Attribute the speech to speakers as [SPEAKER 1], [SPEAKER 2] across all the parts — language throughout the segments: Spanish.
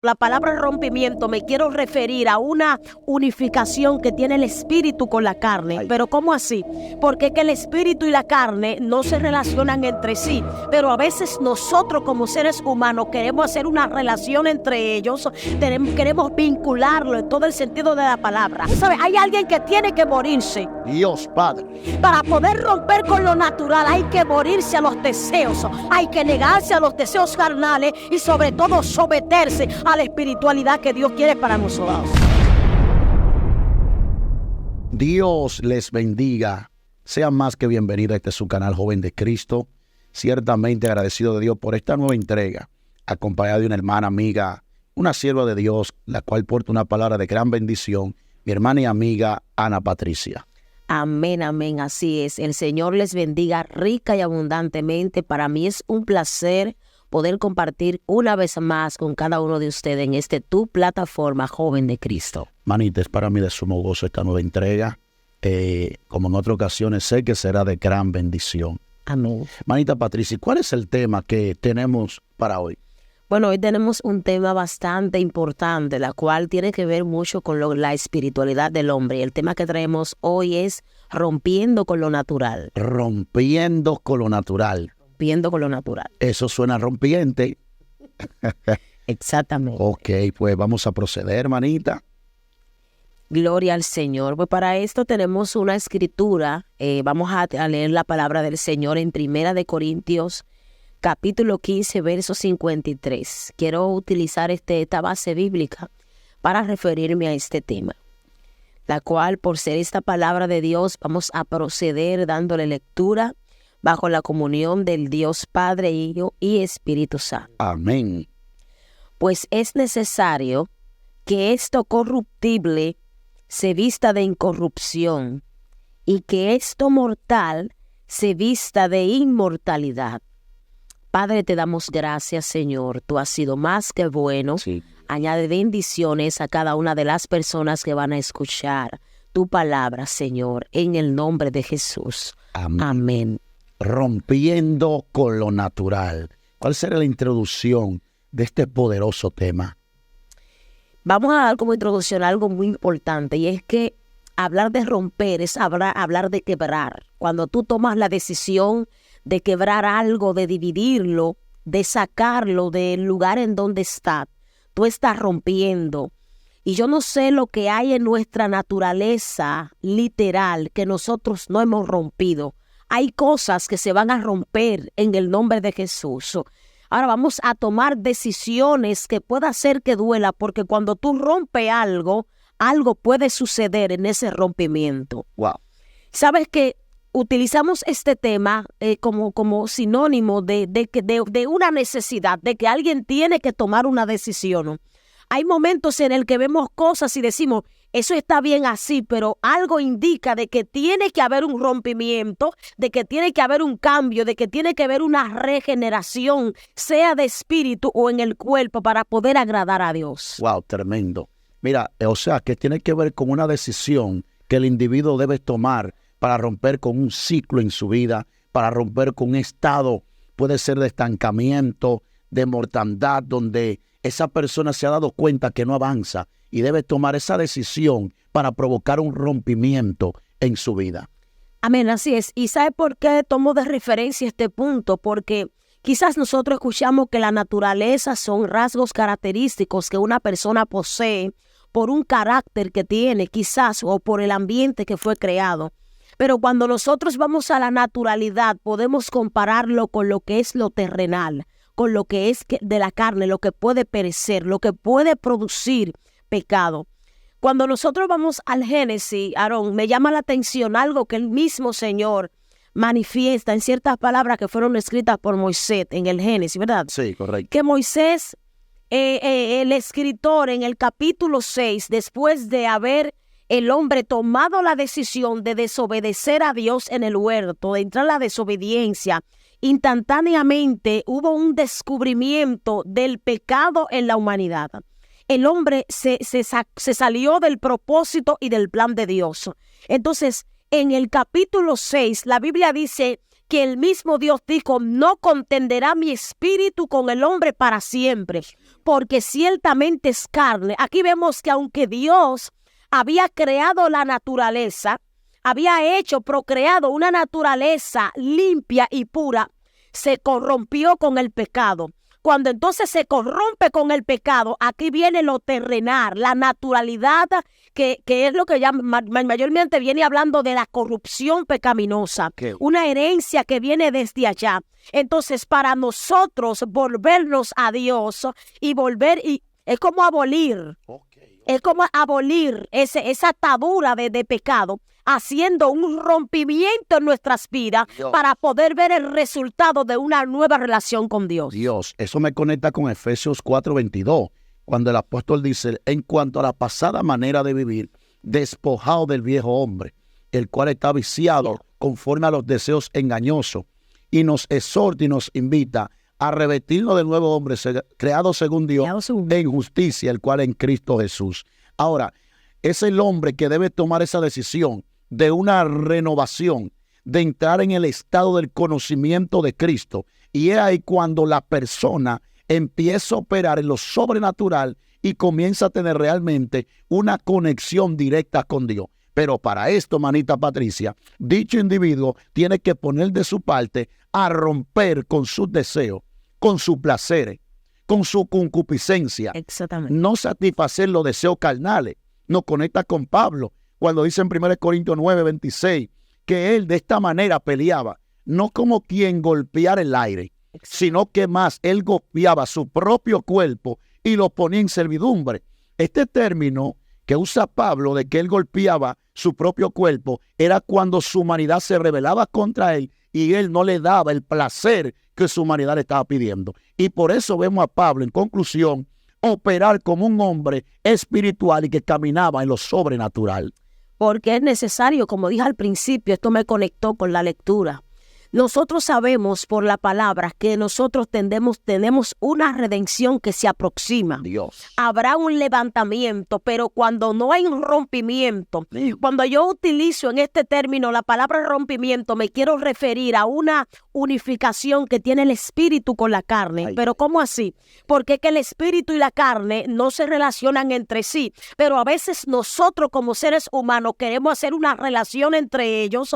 [SPEAKER 1] La palabra rompimiento me quiero referir a una unificación que tiene el espíritu con la carne. Pero ¿cómo así? Porque es que el espíritu y la carne no se relacionan entre sí. Pero a veces nosotros como seres humanos queremos hacer una relación entre ellos. Queremos vincularlo en todo el sentido de la palabra. ¿Sabe? Hay alguien que tiene que morirse.
[SPEAKER 2] Dios Padre.
[SPEAKER 1] Para poder romper con lo natural hay que morirse a los deseos. Hay que negarse a los deseos carnales y sobre todo someterse a la espiritualidad que Dios quiere para nosotros.
[SPEAKER 2] Dios les bendiga. Sean más que bienvenidos a este su canal Joven de Cristo. Ciertamente agradecido de Dios por esta nueva entrega, acompañado de una hermana amiga, una sierva de Dios, la cual porta una palabra de gran bendición, mi hermana y amiga Ana Patricia.
[SPEAKER 1] Amén, amén, así es. El Señor les bendiga rica y abundantemente. Para mí es un placer poder compartir una vez más con cada uno de ustedes en tu plataforma Joven de Cristo.
[SPEAKER 2] Manita, es para mí de sumo gozo esta nueva entrega. Como en otras ocasiones, sé que será de gran bendición.
[SPEAKER 1] Amén.
[SPEAKER 2] Manita Patricia, ¿cuál es el tema que tenemos para hoy?
[SPEAKER 1] Bueno, hoy tenemos un tema bastante importante, la cual tiene que ver mucho con la espiritualidad del hombre. Y el tema que traemos hoy es rompiendo con lo natural.
[SPEAKER 2] Rompiendo con lo natural.
[SPEAKER 1] Rompiendo con lo natural.
[SPEAKER 2] Eso suena rompiente.
[SPEAKER 1] Exactamente.
[SPEAKER 2] Ok, pues vamos a proceder, manita.
[SPEAKER 1] Gloria al Señor. Pues para esto tenemos una escritura. Vamos a leer la palabra del Señor en 1 Corintios, capítulo 15, verso 53. Quiero utilizar esta base bíblica para referirme a este tema, la cual, por ser esta palabra de Dios, vamos a proceder dándole lectura bajo la comunión del Dios Padre, Hijo y Espíritu Santo.
[SPEAKER 2] Amén.
[SPEAKER 1] Pues es necesario que esto corruptible se vista de incorrupción y que esto mortal se vista de inmortalidad. Padre, te damos gracias, Señor. Tú has sido más que bueno.
[SPEAKER 2] Sí.
[SPEAKER 1] Añade bendiciones a cada una de las personas que van a escuchar tu palabra, Señor, en el nombre de Jesús.
[SPEAKER 2] Amén.
[SPEAKER 1] Amén.
[SPEAKER 2] Rompiendo con lo natural. ¿Cuál será la introducción de este poderoso tema?
[SPEAKER 1] Vamos a dar como introducción algo muy importante, y es que hablar de romper es hablar de quebrar. Cuando tú tomas la decisión de quebrar algo, de dividirlo, de sacarlo del lugar en donde está, tú estás rompiendo. Y yo no sé lo que hay en nuestra naturaleza literal que nosotros no hemos rompido. Hay cosas que se van a romper en el nombre de Jesús. Ahora vamos a tomar decisiones que pueda hacer que duela, porque cuando tú rompes algo, algo puede suceder en ese rompimiento.
[SPEAKER 2] Wow.
[SPEAKER 1] ¿Sabes que utilizamos este tema como sinónimo de una necesidad, de que alguien tiene que tomar una decisión? Hay momentos en el que vemos cosas y decimos, eso está bien así, pero algo indica de que tiene que haber un rompimiento, de que tiene que haber un cambio, de que tiene que haber una regeneración, sea de espíritu o en el cuerpo, para poder agradar a Dios.
[SPEAKER 2] Wow, tremendo. Mira, o sea, que tiene que ver con una decisión que el individuo debe tomar para romper con un ciclo en su vida, para romper con un estado, puede ser de estancamiento, de mortandad, donde esa persona se ha dado cuenta que no avanza y debe tomar esa decisión para provocar un rompimiento en su vida.
[SPEAKER 1] Amén, así es. ¿Y sabe por qué tomo de referencia este punto? Porque quizás nosotros escuchamos que la naturaleza son rasgos característicos que una persona posee por un carácter que tiene, quizás, o por el ambiente que fue creado. Pero cuando nosotros vamos a la naturalidad, podemos compararlo con lo que es lo terrenal, con lo que es de la carne, lo que puede perecer, lo que puede producir pecado. Cuando nosotros vamos al Génesis, Aarón, me llama la atención algo que el mismo Señor manifiesta en ciertas palabras que fueron escritas por Moisés en el Génesis, ¿verdad?
[SPEAKER 2] Sí, correcto.
[SPEAKER 1] Que Moisés, el escritor en el capítulo 6, después de haber el hombre tomado la decisión de desobedecer a Dios en el huerto, de entrar en la desobediencia, instantáneamente hubo un descubrimiento del pecado en la humanidad. El hombre se salió del propósito y del plan de Dios. Entonces, en el capítulo 6, la Biblia dice que el mismo Dios dijo, no contenderá mi espíritu con el hombre para siempre, porque ciertamente es carne. Aquí vemos que aunque Dios había creado la naturaleza, había procreado una naturaleza limpia y pura, se corrompió con el pecado. Cuando entonces se corrompe con el pecado, aquí viene lo terrenal, la naturalidad, que es lo que ya mayormente viene hablando de la corrupción pecaminosa, una herencia que viene desde allá. Entonces, para nosotros volvernos a Dios y es como abolir. Es como abolir esa atadura de pecado, haciendo un rompimiento en nuestras vidas para poder ver el resultado de una nueva relación con Dios.
[SPEAKER 2] Eso me conecta con Efesios 4:22, cuando el apóstol dice, en cuanto a la pasada manera de vivir, despojado del viejo hombre, el cual está viciado conforme a los deseos engañosos, y nos exhorta y nos invita a revestirnos del nuevo hombre creado según Dios en justicia, el cual en Cristo Jesús. Ahora, es el hombre que debe tomar esa decisión de una renovación, de entrar en el estado del conocimiento de Cristo. Y es ahí cuando la persona empieza a operar en lo sobrenatural y comienza a tener realmente una conexión directa con Dios. Pero para esto, manita Patricia, dicho individuo tiene que poner de su parte a romper con sus deseos, con sus placeres, con su concupiscencia.
[SPEAKER 1] Exactamente.
[SPEAKER 2] No satisfacer los deseos carnales. Nos conecta con Pablo cuando dice en 1 Corintios 9:26 que él de esta manera peleaba, no como quien golpeara el aire, sino que más él golpeaba su propio cuerpo y lo ponía en servidumbre. Este término que usa Pablo de que él golpeaba su propio cuerpo era cuando su humanidad se rebelaba contra él y él no le daba el placer que su humanidad le estaba pidiendo. Y por eso vemos a Pablo, en conclusión, operar como un hombre espiritual y que caminaba en lo sobrenatural.
[SPEAKER 1] Porque es necesario, como dije al principio, esto me conectó con la lectura. Nosotros sabemos por la palabra que nosotros tenemos una redención que se aproxima.
[SPEAKER 2] Dios.
[SPEAKER 1] Habrá un levantamiento, pero cuando no hay un rompimiento, cuando yo utilizo en este término la palabra rompimiento, me quiero referir a una unificación que tiene el espíritu con la carne. Pero ¿cómo así? Porque es que el espíritu y la carne no se relacionan entre sí, pero a veces nosotros como seres humanos queremos hacer una relación entre ellos,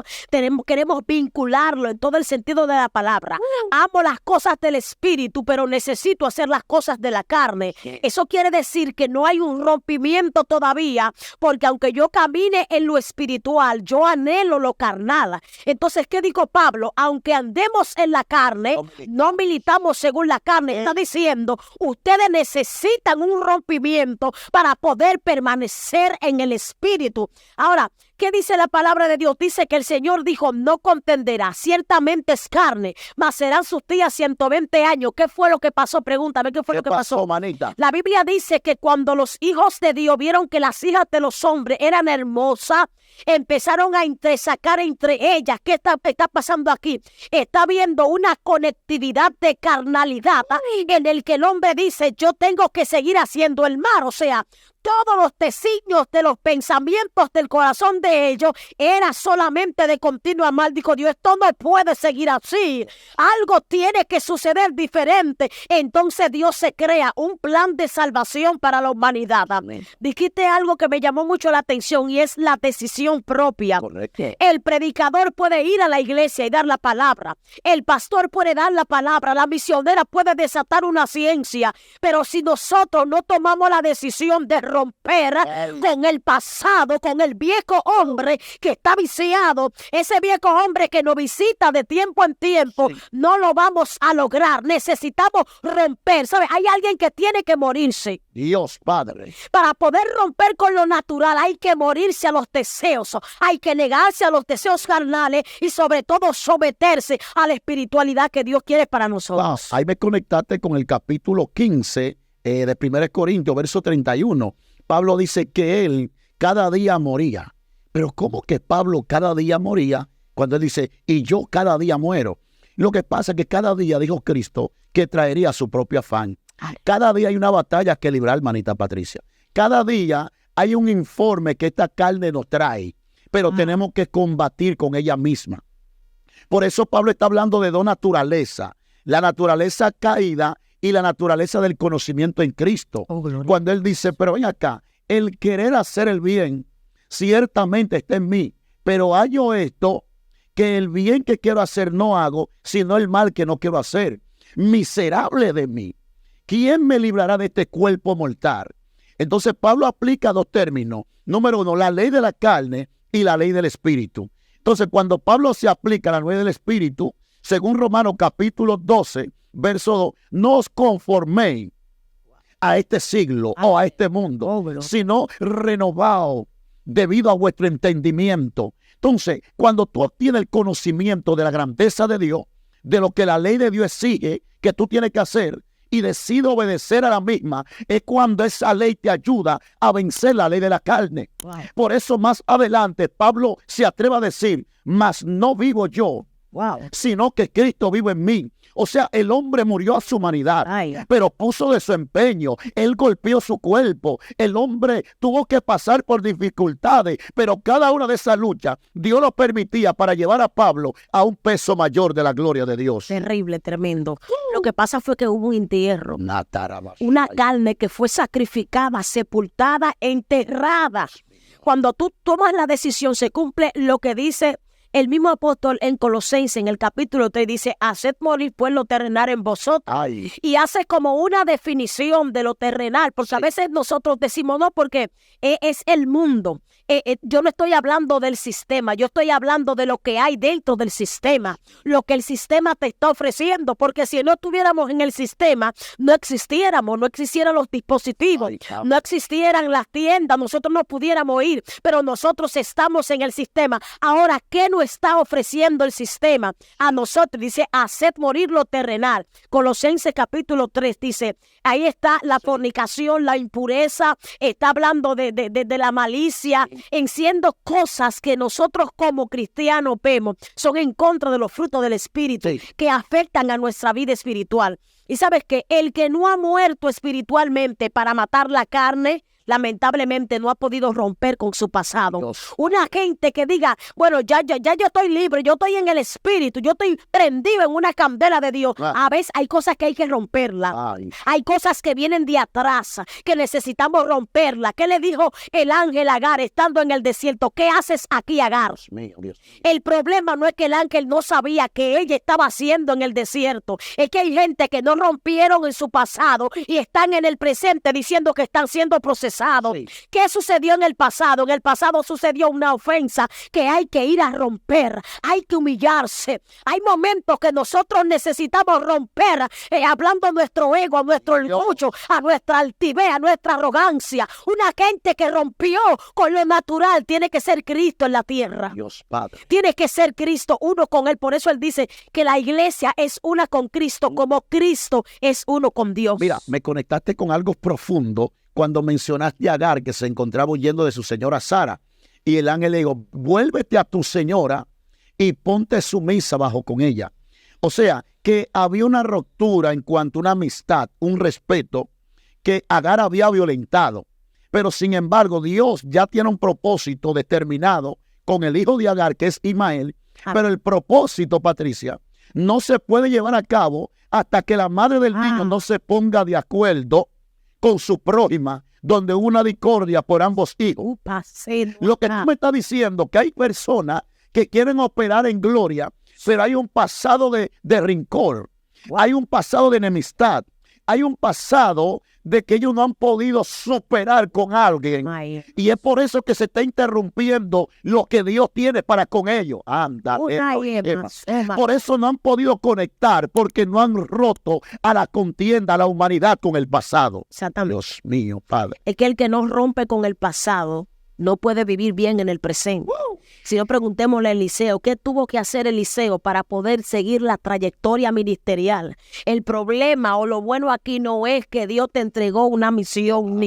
[SPEAKER 1] queremos vincularlo en todo el sentido de la palabra. Amo las cosas del espíritu, pero necesito hacer las cosas de la carne. Eso quiere decir que no hay un rompimiento todavía, porque aunque yo camine en lo espiritual, yo anhelo lo carnal. Entonces, ¿qué dijo Pablo? Aunque andemos en la carne, no militamos según la carne. Está diciendo, ustedes necesitan un rompimiento para poder permanecer en el espíritu. Ahora, ¿qué dice la palabra de Dios? Dice que el Señor dijo, no contenderá, ciertamente es carne, mas serán sus días 120 años. ¿Qué fue lo que pasó? Pregúntame, ¿qué fue lo que pasó?
[SPEAKER 2] Manita?
[SPEAKER 1] La Biblia dice que cuando los hijos de Dios vieron que las hijas de los hombres eran hermosas, empezaron a entresacar entre ellas. ¿Qué está pasando aquí? Está habiendo una conectividad de carnalidad en el que el hombre dice, yo tengo que seguir haciendo el mal. O sea, todos los designios de los pensamientos del corazón de ellos era solamente de continuo mal. Dijo Dios, esto no puede seguir así. Algo tiene que suceder diferente. Entonces Dios se crea un plan de salvación para la humanidad. Amén. Dijiste algo que me llamó mucho la atención y es la decisión propia.
[SPEAKER 2] Correcto.
[SPEAKER 1] El predicador puede ir a la iglesia y dar la palabra. El pastor puede dar la palabra. La misionera puede desatar una ciencia. Pero si nosotros no tomamos la decisión de romper con el pasado, con el viejo hombre que está viciado, ese viejo hombre que nos visita de tiempo en tiempo, no lo vamos a lograr. Necesitamos romper. ¿Sabes? Hay alguien que tiene que morirse.
[SPEAKER 2] Dios Padre.
[SPEAKER 1] Para poder romper con lo natural hay que morirse a los deseos, hay que negarse a los deseos carnales y sobre todo someterse a la espiritualidad que Dios quiere para nosotros.
[SPEAKER 2] Ahí me conectaste con el capítulo 15 de 1 Corintios, verso 31. Pablo dice que él cada día moría. Pero ¿cómo que Pablo cada día moría? Cuando él dice, y yo cada día muero. Lo que pasa es que cada día dijo Cristo que traería su propio afán. Cada día hay una batalla que librar, manita Patricia. Cada día hay un informe que esta carne nos trae, pero tenemos que combatir con ella misma. Por eso Pablo está hablando de dos naturalezas. La naturaleza caída y la naturaleza del conocimiento en Cristo. Cuando él dice, pero ven acá, el querer hacer el bien ciertamente está en mí, pero hallo esto, que el bien que quiero hacer no hago, sino el mal que no quiero hacer. Miserable de mí, ¿quién me librará de este cuerpo mortal? Entonces Pablo aplica dos términos. Número uno, la ley de la carne y la ley del espíritu. Entonces cuando Pablo se aplica la ley del espíritu, según Romanos capítulo 12, verso 2, no os conforméis a este siglo o a este mundo, sino renovaos debido a vuestro entendimiento. Entonces, cuando tú obtienes el conocimiento de la grandeza de Dios, de lo que la ley de Dios exige que tú tienes que hacer, y decides obedecer a la misma, es cuando esa ley te ayuda a vencer la ley de la carne. Por eso más adelante Pablo se atreve a decir, mas no vivo yo, sino que Cristo vive en mí. O sea, el hombre murió a su humanidad, pero puso de su empeño. Él golpeó su cuerpo. El hombre tuvo que pasar por dificultades, pero cada una de esas luchas Dios lo permitía para llevar a Pablo a un peso mayor de la gloria de Dios.
[SPEAKER 1] Terrible, tremendo. Lo que pasa fue que hubo un entierro. Una carne que fue sacrificada, sepultada, enterrada. Cuando tú tomas la decisión, se cumple lo que dice el mismo apóstol en Colosenses, en el capítulo 3, dice, haced morir pues lo terrenal en vosotros. Y hace como una definición de lo terrenal, porque a veces nosotros decimos, no, porque es el mundo. Yo no estoy hablando del sistema, yo estoy hablando de lo que hay dentro del sistema, lo que el sistema te está ofreciendo, porque si no estuviéramos en el sistema, no existiéramos, no existieran los dispositivos, no existieran las tiendas, nosotros no pudiéramos ir, pero nosotros estamos en el sistema. Ahora, ¿qué nos está ofreciendo el sistema a nosotros? Dice, haced morir lo terrenal. Colosenses capítulo 3 dice, ahí está la fornicación, la impureza, está hablando de la malicia, en siendo cosas que nosotros como cristianos vemos, son en contra de los frutos del Espíritu, que afectan a nuestra vida espiritual. Y sabes que el que no ha muerto espiritualmente para matar la carne, lamentablemente no ha podido romper con su pasado. Una gente que diga, bueno, ya yo estoy libre, yo estoy en el Espíritu, yo estoy prendido en una candela de Dios. A veces hay cosas que hay que romperla. Hay cosas que vienen de atrás, que necesitamos romperla. ¿Qué le dijo el ángel a Agar estando en el desierto? ¿Qué haces aquí, Agar? Dios. El problema no es que el ángel no sabía que ella estaba haciendo en el desierto. Es que hay gente que no rompieron en su pasado y están en el presente diciendo que están siendo procesados. ¿Qué sucedió en el pasado? En el pasado sucedió una ofensa que hay que ir a romper, hay que humillarse. Hay momentos que nosotros necesitamos romper, hablando a nuestro ego, a nuestro orgullo, a nuestra altivez, a nuestra arrogancia. Una gente que rompió con lo natural tiene que ser Cristo en la tierra. Dios Padre. Tiene que ser Cristo uno con Él. Por eso Él dice que la iglesia es una con Cristo, como Cristo es uno con Dios.
[SPEAKER 2] Mira, me conectaste con algo profundo cuando mencionaste a Agar, que se encontraba huyendo de su señora Sara. Y el ángel le dijo, vuélvete a tu señora y ponte sumisa bajo con ella. O sea, que había una ruptura en cuanto a una amistad, un respeto que Agar había violentado. Pero sin embargo, Dios ya tiene un propósito determinado con el hijo de Agar, que es Ismael. Pero el propósito, Patricia, no se puede llevar a cabo hasta que la madre del niño no se ponga de acuerdo con su prójima, donde hubo una discordia por ambos hijos. Lo que tú me estás diciendo, que hay personas que quieren operar en gloria, pero hay un pasado de rencor, hay un pasado de enemistad, hay un pasado de que ellos no han podido superar con alguien. Y es por eso que se está interrumpiendo lo que Dios tiene para con ellos. Por eso no han podido conectar, porque no han roto a la contienda, a la humanidad con el pasado. Dios mío, Padre.
[SPEAKER 1] Es que el que no rompe con el pasado no puede vivir bien en el presente. Si no, preguntémosle a Eliseo, ¿qué tuvo que hacer Eliseo para poder seguir la trayectoria ministerial? El problema o lo bueno aquí no es que Dios te entregó una misión,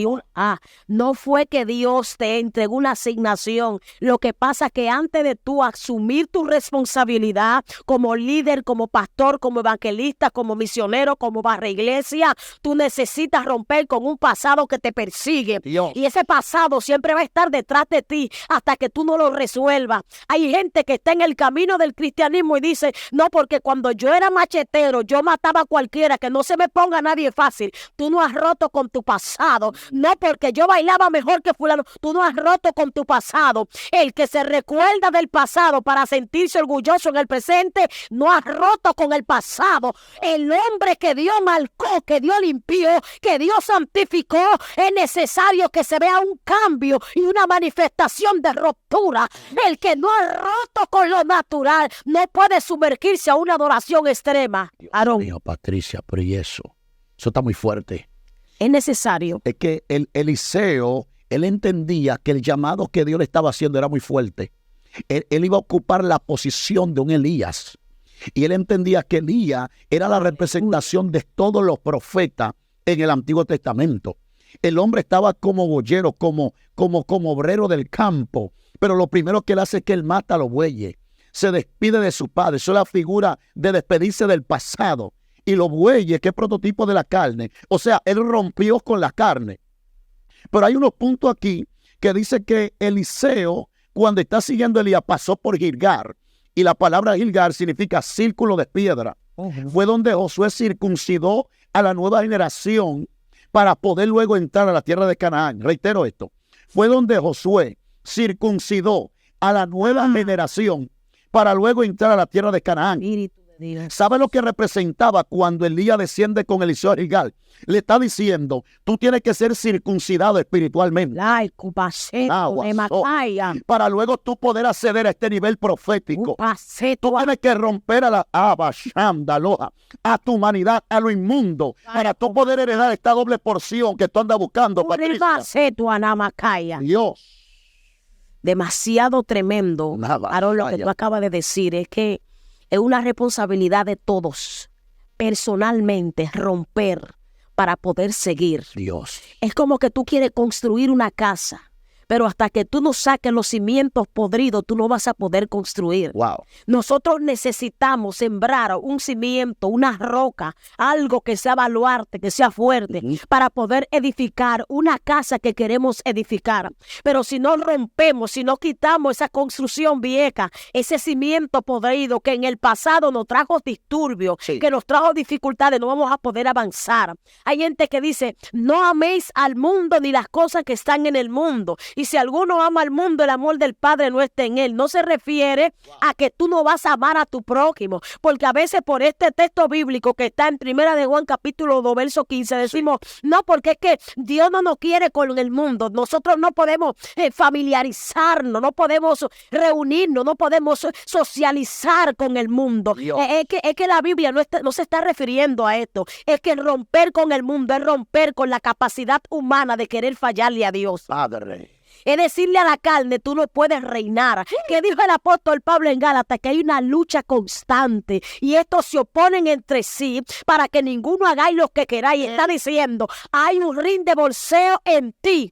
[SPEAKER 1] no fue que Dios te entregó una asignación. Lo que pasa es que antes de tú asumir tu responsabilidad como líder, como pastor, como evangelista, como misionero, como barra iglesia, tú necesitas romper con un pasado que te persigue. Y ese pasado siempre va a estar detrás de ti hasta que tú no lo resuelvas. Hay gente que está en el camino del cristianismo y dice, no, porque cuando yo era machetero, yo mataba a cualquiera, que no se me ponga nadie fácil. Tú no has roto con tu pasado. No, porque yo bailaba mejor que fulano. Tú no has roto con tu pasado. El que se recuerda del pasado para sentirse orgulloso en el presente, no ha roto con el pasado. El hombre que Dios marcó, que Dios limpió, que Dios santificó, es necesario que se vea un cambio y una manifestación de ruptura. El que no ha roto con lo natural no puede sumergirse a una adoración extrema. Aarón.
[SPEAKER 2] Dios mío, Patricia, pero ¿y eso? Eso está muy fuerte.
[SPEAKER 1] Es necesario.
[SPEAKER 2] Es que Eliseo, él entendía que el llamado que Dios le estaba haciendo era muy fuerte. Él iba a ocupar la posición de un Elías. Y él entendía que Elías era la representación de todos los profetas en el Antiguo Testamento. El hombre estaba como boyero, como obrero del campo. Pero lo primero que él hace es que él mata a los bueyes. Se despide de su padre. Eso es la figura de despedirse del pasado. Y los bueyes, que es prototipo de la carne. O sea, él rompió con la carne. Pero hay unos puntos aquí que dice que Eliseo, cuando está siguiendo a Elías, pasó por Gilgal. Y la palabra Gilgal significa círculo de piedra. Fue donde Josué circuncidó a la nueva generación para poder luego entrar a la tierra de Canaán. Reitero esto. Fue donde Josué circuncidó a la nueva generación para luego entrar a la tierra de Canaán. ¿Sabe lo que representaba cuando Elías desciende con Eliseo a Gilgal? Le está diciendo, tú tienes que ser circuncidado espiritualmente. Para luego tú poder acceder a este nivel profético. Tú tienes que romper a la a tu humanidad, a lo inmundo, para tú poder heredar esta doble porción que tú andas buscando, Patricia. Dios.
[SPEAKER 1] Demasiado tremendo. Aarón, lo que tú acabas de decir es que es una responsabilidad de todos, personalmente, romper para poder seguir.
[SPEAKER 2] Dios.
[SPEAKER 1] Es como que tú quieres construir una casa, pero hasta que tú no saques los cimientos podridos, tú no vas a poder construir.
[SPEAKER 2] Wow.
[SPEAKER 1] Nosotros necesitamos sembrar un cimiento, una roca, algo que sea baluarte, que sea fuerte, para poder edificar una casa que queremos edificar. Pero si no rompemos, si no quitamos esa construcción vieja, ese cimiento podrido que en el pasado nos trajo disturbios, que nos trajo dificultades, no vamos a poder avanzar. Hay gente que dice, no améis al mundo ni las cosas que están en el mundo. Y si alguno ama al mundo, el amor del Padre no está en él. No se refiere a que tú no vas a amar a tu prójimo. Porque a veces por este texto bíblico que está en 1 de Juan capítulo 2, verso 15, decimos, no, porque es que Dios no nos quiere con el mundo. Nosotros no podemos familiarizarnos, no podemos reunirnos, no podemos socializar con el mundo. Es que la Biblia no se está refiriendo a esto. Es que romper con el mundo es romper con la capacidad humana de querer fallarle a Dios.
[SPEAKER 2] Padre.
[SPEAKER 1] Es decirle a la carne, tú no puedes reinar. Que dijo el apóstol Pablo en Gálatas, que hay una lucha constante y estos se oponen entre sí para que ninguno hagáis lo que queráis. Está diciendo, hay un ring de bolseo en ti.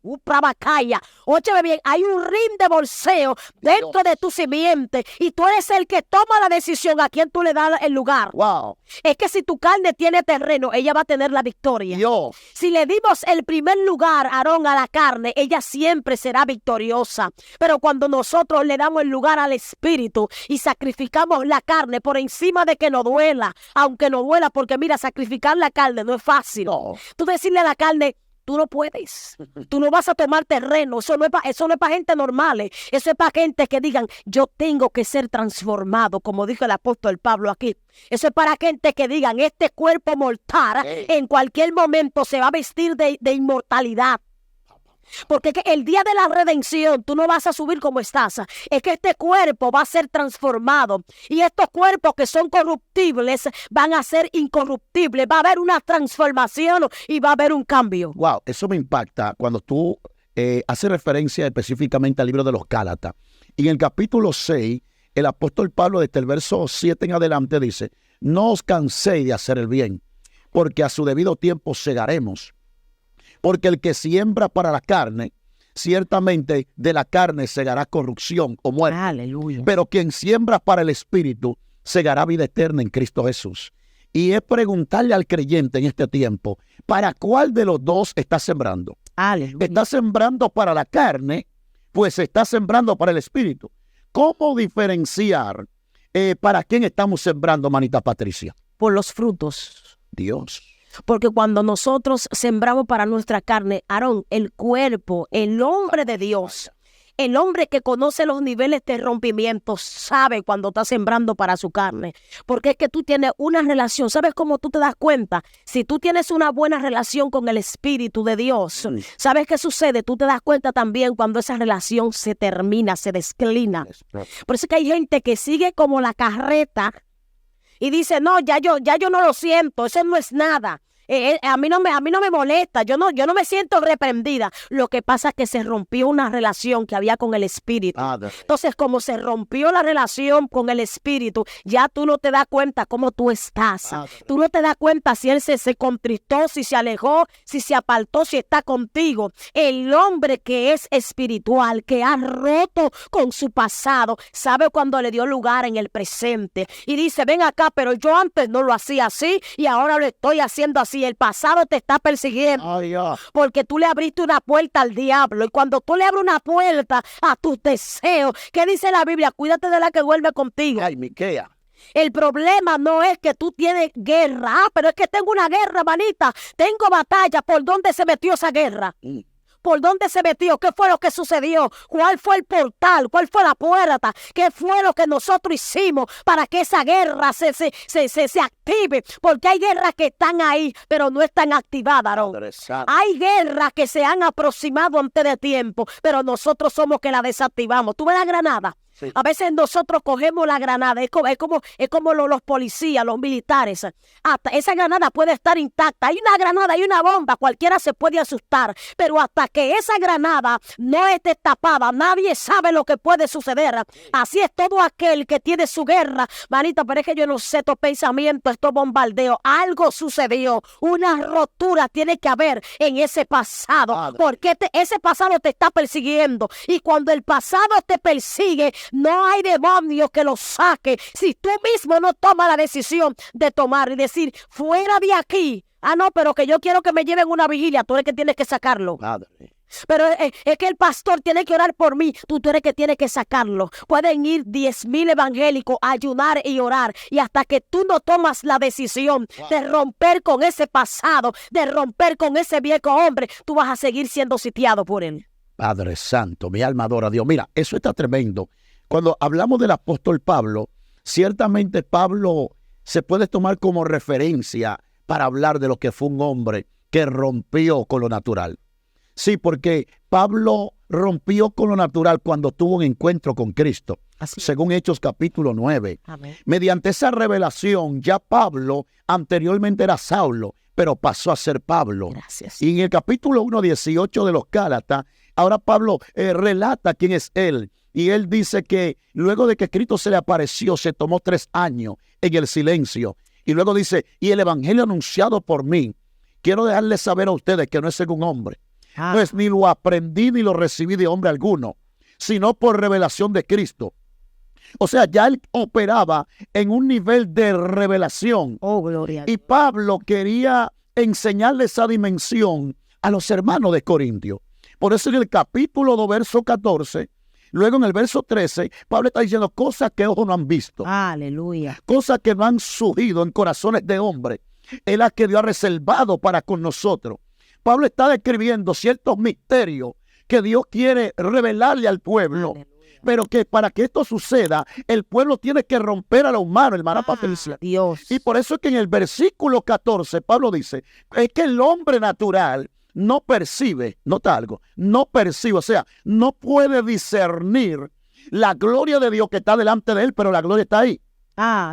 [SPEAKER 1] Óyeme bien, hay un ring de bolseo dentro de tu simiente y tú eres el que toma la decisión a quien tú le das el lugar.
[SPEAKER 2] Wow.
[SPEAKER 1] Es que si tu carne tiene terreno, ella va a tener la victoria.
[SPEAKER 2] Dios.
[SPEAKER 1] Si le dimos el primer lugar, Aarón, a la carne, ella siempre será victoriosa. Pero cuando nosotros le damos el lugar al espíritu y sacrificamos la carne por encima de que nos duela, aunque nos duela, porque mira, sacrificar la carne no es fácil.
[SPEAKER 2] No.
[SPEAKER 1] Tú decirle a la carne, tú no puedes, tú no vas a tomar terreno, eso no es para gente normal, eso es para gente que digan, yo tengo que ser transformado, como dijo el apóstol Pablo aquí. Eso es para gente que digan, este cuerpo mortal en cualquier momento se va a vestir de inmortalidad. Porque que el día de la redención tú no vas a subir como estás. Es que este cuerpo va a ser transformado. Y estos cuerpos que son corruptibles van a ser incorruptibles. Va a haber una transformación y va a haber un cambio.
[SPEAKER 2] Wow, eso me impacta cuando tú haces referencia específicamente al libro de los Gálatas. Y en el capítulo 6, el apóstol Pablo desde el verso 7 en adelante dice, no os canséis de hacer el bien, porque a su debido tiempo segaremos. Porque el que siembra para la carne, ciertamente de la carne segará corrupción o muerte.
[SPEAKER 1] Aleluya.
[SPEAKER 2] Pero quien siembra para el Espíritu, segará vida eterna en Cristo Jesús. Y es preguntarle al creyente en este tiempo, ¿para cuál de los dos está sembrando?
[SPEAKER 1] Aleluya.
[SPEAKER 2] ¿Está sembrando para la carne? pues está sembrando para el espíritu. ¿Cómo diferenciar para quién estamos sembrando, manita Patricia?
[SPEAKER 1] Por los frutos.
[SPEAKER 2] Dios.
[SPEAKER 1] Porque cuando nosotros sembramos para nuestra carne, Aarón, el cuerpo, el hombre de Dios, el hombre que conoce los niveles de rompimiento, sabe cuando está sembrando para su carne. Porque es que tú tienes una relación. ¿Sabes cómo tú te das cuenta? Si tú tienes una buena relación con el Espíritu de Dios, ¿sabes qué sucede? Tú te das cuenta también cuando esa relación se termina, se desclina. Por eso es que hay gente que sigue como la carreta y dice, no, ya yo no lo siento, eso no es nada. A mí no me molesta, yo no me siento reprendida. Lo que pasa es que se rompió una relación que había con el Espíritu. Entonces, como se rompió la relación con el Espíritu, ya tú no te das cuenta cómo tú estás. Tú no te das cuenta si él se contristó, si se alejó, si se apartó, si está contigo. El hombre que es espiritual, que ha roto con su pasado, sabe cuando le dio lugar en el presente. Y dice, ven acá, pero yo antes no lo hacía así y ahora lo estoy haciendo así. El pasado te está persiguiendo porque tú le abriste una puerta al diablo, y cuando tú le abres una puerta a tus deseos, ¿qué dice la Biblia? Cuídate de la que duerme contigo.
[SPEAKER 2] Ay, Miquea.
[SPEAKER 1] El problema no es que tú tienes guerra, pero es que tengo una guerra, manita, tengo batalla. ¿Por dónde se metió esa guerra? ¿Por dónde se metió? ¿Qué fue lo que sucedió? ¿Cuál fue el portal? ¿Cuál fue la puerta? ¿Qué fue lo que nosotros hicimos para que esa guerra se active? Porque hay guerras que están ahí, pero no están activadas, Aarón. Hay guerras que se han aproximado antes de tiempo, pero nosotros somos que la desactivamos. ¿Tú ves la granada? Sí. A veces nosotros cogemos la granada, es como los policías, los militares. Hasta esa granada puede estar intacta. Hay una granada, hay una bomba, cualquiera se puede asustar. Pero hasta que esa granada no esté tapada, nadie sabe lo que puede suceder. Así es todo aquel que tiene su guerra. Manita, pero es que yo no sé, estos pensamientos, estos bombardeos, algo sucedió. Una rotura tiene que haber en ese pasado. Porque ese pasado te está persiguiendo. Y cuando el pasado te persigue, no hay demonio que lo saque si tú mismo no tomas la decisión de tomar y decir, fuera de aquí. No, pero que yo quiero que me lleven una vigilia. Tú eres que tienes que sacarlo. Madre. Pero es que el pastor tiene que orar por mí. Tú eres que tienes que sacarlo. Pueden ir 10,000 evangélicos a ayunar y orar. Y hasta que tú no tomas la decisión de romper con ese pasado, de romper con ese viejo hombre, tú vas a seguir siendo sitiado por él.
[SPEAKER 2] Padre Santo, mi alma adora a Dios. Mira, eso está tremendo. Cuando hablamos del apóstol Pablo, ciertamente Pablo se puede tomar como referencia para hablar de lo que fue un hombre que rompió con lo natural. Sí, porque Pablo rompió con lo natural cuando tuvo un encuentro con Cristo. Según Hechos capítulo 9. Amén. Mediante esa revelación, ya Pablo anteriormente era Saulo, pero pasó a ser Pablo.
[SPEAKER 1] Gracias.
[SPEAKER 2] Y en el capítulo 1:18 de los Gálatas, ahora Pablo relata quién es él. Y él dice que luego de que Cristo se le apareció, se tomó 3 años en el silencio. Y luego dice, y el evangelio anunciado por mí, quiero dejarles saber a ustedes que no es según hombre. Pues ni lo aprendí ni lo recibí de hombre alguno, sino por revelación de Cristo. O sea, ya él operaba en un nivel de revelación.
[SPEAKER 1] Oh, gloria.
[SPEAKER 2] Y Pablo quería enseñarle esa dimensión a los hermanos de Corintios. Por eso en el capítulo 2, verso 14, luego en el verso 13, Pablo está diciendo cosas que ojos no han visto.
[SPEAKER 1] Aleluya.
[SPEAKER 2] Cosas que no han surgido en corazones de hombre. Él las que Dios ha reservado para con nosotros. Pablo está describiendo ciertos misterios que Dios quiere revelarle al pueblo. Aleluya. Pero que para que esto suceda, el pueblo tiene que romper a lo humano, hermana Patricia.
[SPEAKER 1] Dios.
[SPEAKER 2] Y por eso es que en el versículo 14, Pablo dice, es que el hombre natural no percibe, nota algo, no percibe, o sea, no puede discernir la gloria de Dios que está delante de él, pero la gloria está ahí.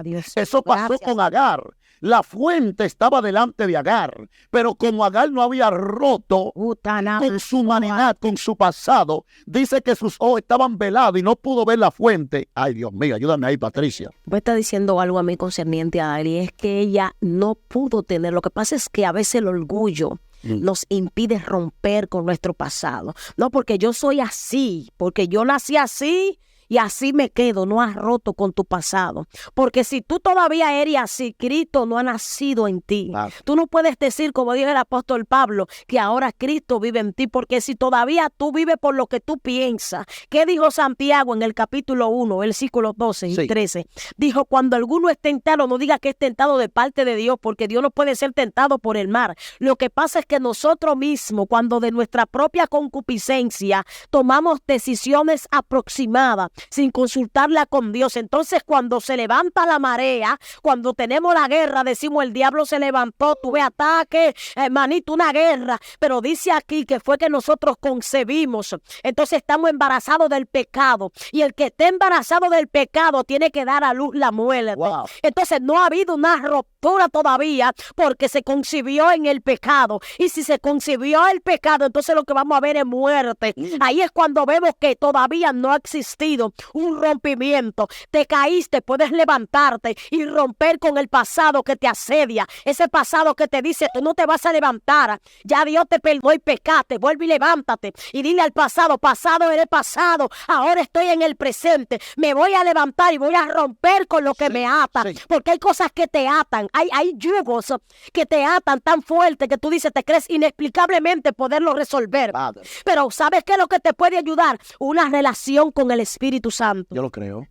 [SPEAKER 1] Dios.
[SPEAKER 2] Eso pasó con Agar. La fuente estaba delante de Agar, pero como Agar no había roto con su humanidad, con su pasado, dice que sus ojos estaban velados y no pudo ver la fuente. Ay, Dios mío, ayúdame ahí, Patricia.
[SPEAKER 1] Me está diciendo algo a mí concerniente a él, y es que ella no pudo tener. Lo que pasa es que a veces el orgullo nos impide romper con nuestro pasado. No, porque yo soy así, porque yo nací así, y así me quedo. No has roto con tu pasado. Porque si tú todavía eres así, Cristo no ha nacido en ti.
[SPEAKER 2] Claro.
[SPEAKER 1] Tú no puedes decir, como dijo el apóstol Pablo, que ahora Cristo vive en ti, porque si todavía tú vives por lo que tú piensas. ¿Qué dijo Santiago en el capítulo 1, versículos 12 y 13? Dijo, cuando alguno es tentado, no diga que es tentado de parte de Dios, porque Dios no puede ser tentado por el mal. Lo que pasa es que nosotros mismos, cuando de nuestra propia concupiscencia tomamos decisiones aproximadas sin consultarla con Dios, entonces cuando se levanta la marea, cuando tenemos la guerra, decimos el diablo se levantó, tuve ataque, hermanito, una guerra, pero dice aquí que fue que nosotros concebimos, entonces estamos embarazados del pecado, y el que esté embarazado del pecado tiene que dar a luz la muerte.
[SPEAKER 2] Wow.
[SPEAKER 1] Entonces no ha habido una ruptura todavía porque se concibió en el pecado, y si se concibió el pecado, entonces lo que vamos a ver es muerte. Ahí es cuando vemos que todavía no ha existido un rompimiento. Te caíste, puedes levantarte y romper con el pasado que te asedia, ese pasado que te dice tú no te vas a levantar, ya Dios te perdonó y pecaste, vuelve y levántate y dile al pasado, pasado eres pasado, ahora estoy en el presente, me voy a levantar y voy a romper con lo que me ata, porque hay cosas que te atan, hay yugos que te atan tan fuerte que tú dices, te crees inexplicablemente poderlo resolver.
[SPEAKER 2] Padre.
[SPEAKER 1] Pero ¿sabes qué es lo que te puede ayudar? Una relación con el Espíritu Santo.
[SPEAKER 2] Yo lo creo.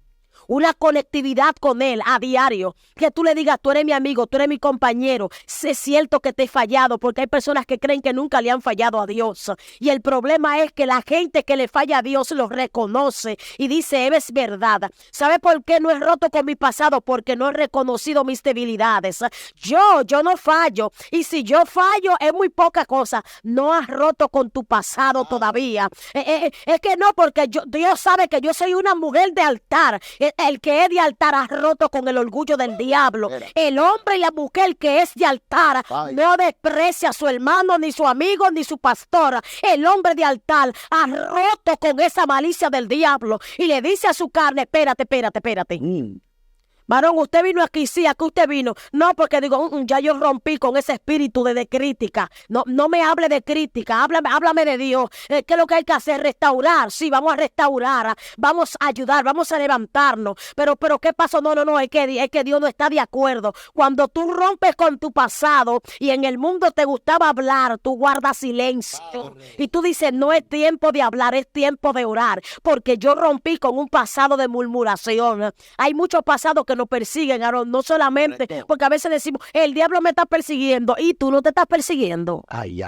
[SPEAKER 1] Una conectividad con Él a diario, que tú le digas, tú eres mi amigo, tú eres mi compañero, es cierto que te he fallado, porque hay personas que creen que nunca le han fallado a Dios, y el problema es que la gente que le falla a Dios lo reconoce y dice, es verdad. ¿Sabe por qué no he roto con mi pasado? Porque no he reconocido mis debilidades. Yo no fallo, y si yo fallo es muy poca cosa. No has roto con tu pasado todavía. Es que no, porque Dios sabe que yo soy una mujer de altar. El que es de altar ha roto con el orgullo del diablo. El hombre y la mujer que es de altar no desprecia a su hermano, ni su amigo, ni su pastor. El hombre de altar ha roto con esa malicia del diablo y le dice a su carne, espérate. Varón, usted vino aquí, sí, aquí usted vino. No, porque digo, ya yo rompí con ese espíritu de crítica. No me hable de crítica, háblame de Dios. ¿Qué es lo que hay que hacer? Restaurar. Sí, vamos a restaurar, vamos a ayudar, vamos a levantarnos. Pero ¿qué pasó? No, es que Dios no está de acuerdo. Cuando tú rompes con tu pasado y en el mundo te gustaba hablar, tú guardas silencio. Y tú dices, no es tiempo de hablar, es tiempo de orar. Porque yo rompí con un pasado de murmuración. Hay muchos pasados que nos persiguen, Aarón, no solamente, porque a veces decimos, el diablo me está persiguiendo y tú no te estás persiguiendo.
[SPEAKER 2] Ay.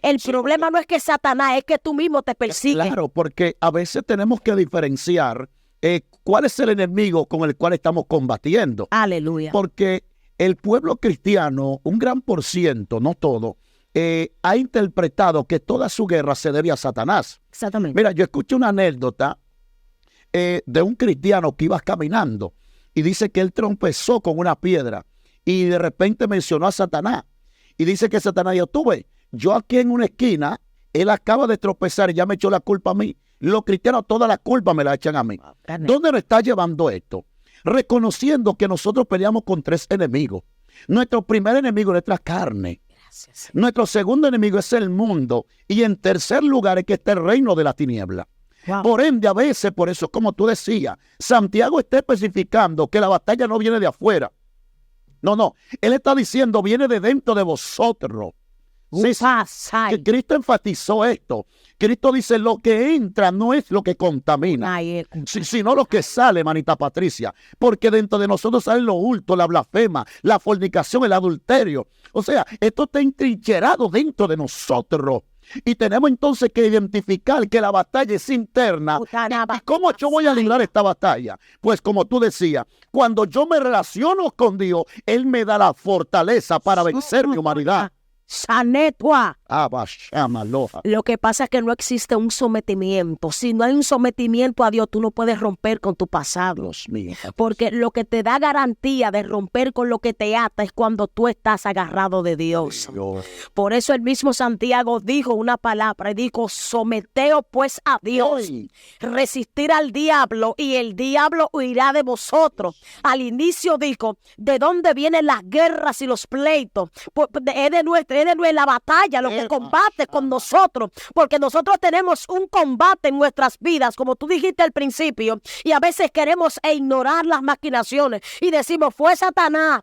[SPEAKER 1] El problema no es que Satanás, es que tú mismo te persigues.
[SPEAKER 2] Claro, porque a veces tenemos que diferenciar cuál es el enemigo con el cual estamos combatiendo.
[SPEAKER 1] Aleluya.
[SPEAKER 2] Porque el pueblo cristiano, un gran por ciento, no todo, ha interpretado que toda su guerra se debe a Satanás.
[SPEAKER 1] Exactamente.
[SPEAKER 2] Mira, yo escuché una anécdota de un cristiano que iba caminando y dice que él tropezó con una piedra y de repente mencionó a Satanás. Y dice que Satanás dijo, tú ves, yo aquí en una esquina, él acaba de tropezar y ya me echó la culpa a mí. Los cristianos toda la culpa me la echan a mí. ¿Dónde nos está llevando esto? Reconociendo que nosotros peleamos con tres enemigos. Nuestro primer enemigo es nuestra carne.
[SPEAKER 1] Gracias.
[SPEAKER 2] Nuestro segundo enemigo es el mundo. Y en tercer lugar es que está el reino de la tiniebla.
[SPEAKER 1] Wow.
[SPEAKER 2] Por ende, a veces, por eso, como tú decías, Santiago está especificando que la batalla no viene de afuera. No. Él está diciendo, viene de dentro de vosotros. Sí, que Cristo enfatizó esto. Cristo dice, lo que entra no es lo que contamina, sino lo que sale, manita Patricia. Porque dentro de nosotros sale lo hurto, la blasfema, la fornicación, el adulterio. O sea, esto está entrincherado dentro de nosotros. Y tenemos entonces que identificar que la batalla es interna. ¿Y cómo yo voy a librar esta batalla? Pues como tú decías, cuando yo me relaciono con Dios, Él me da la fortaleza para vencer mi humanidad.
[SPEAKER 1] Sanetua.
[SPEAKER 2] Abashamaloha.
[SPEAKER 1] Lo que pasa es que no existe un sometimiento. Si no hay un sometimiento a Dios, tú no puedes romper con tu pasado.
[SPEAKER 2] Dios mío.
[SPEAKER 1] Porque lo que te da garantía de romper con lo que te ata es cuando tú estás agarrado de Dios.
[SPEAKER 2] Dios.
[SPEAKER 1] Por eso el mismo Santiago dijo una palabra y dijo, someteos pues a Dios, resistir al diablo y el diablo huirá de vosotros. Al inicio dijo, ¿de dónde vienen las guerras y los pleitos? Pues es de la batalla lo que que combate con nosotros, porque nosotros tenemos un combate en nuestras vidas, como tú dijiste al principio, y a veces queremos ignorar las maquinaciones y decimos, fue Satanás.